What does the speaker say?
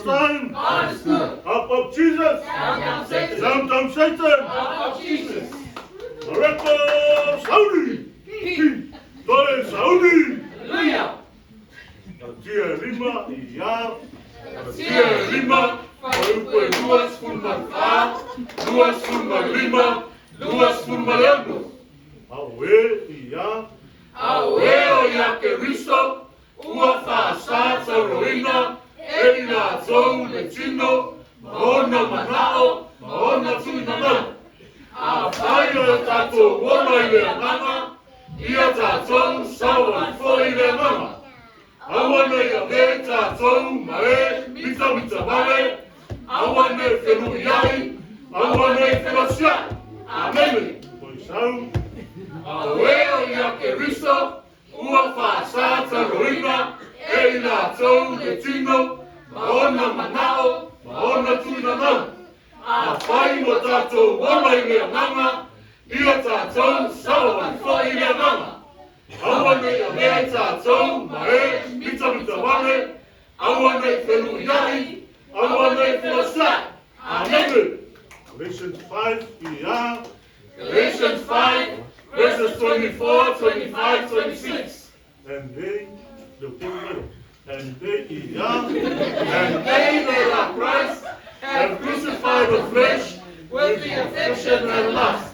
Palestine. Palestine. Up of Jesus. Down Satan. Down Satan. Up of Jesus. Mareko, Saudi. Peace. Tole Saudi. Hallelujah. Dia lima iya. Dia lima. Foi duas formas A, duas formas lima, duas formas lembro. Awe iya. Aweo ya Cristo, ua fasa soroina, elina zon lecino, maona manao, maona tuinana. Afaio tato wona ile mama, ia tato sawa fo ile mama. Awane ya ve tato mae, mita vale, awane fenu yai, awane felosia. Amen. Poisau. Aweo ya Cristo, ua fasata roina, eina tau letino, maona manao, maona tuinanau. A whai mo tātou wana i mea mama, ia tātou sawa i whai i mea mama. Awane a mea tātou, ma e, mita wane, awane whenu iai, awane whenasai. Amen. Galatians 5 iya. Galatians 5, verses 24, 25, 26. And they, the people, and they iya. And they that are Christ have crucified the flesh with the affection and lust.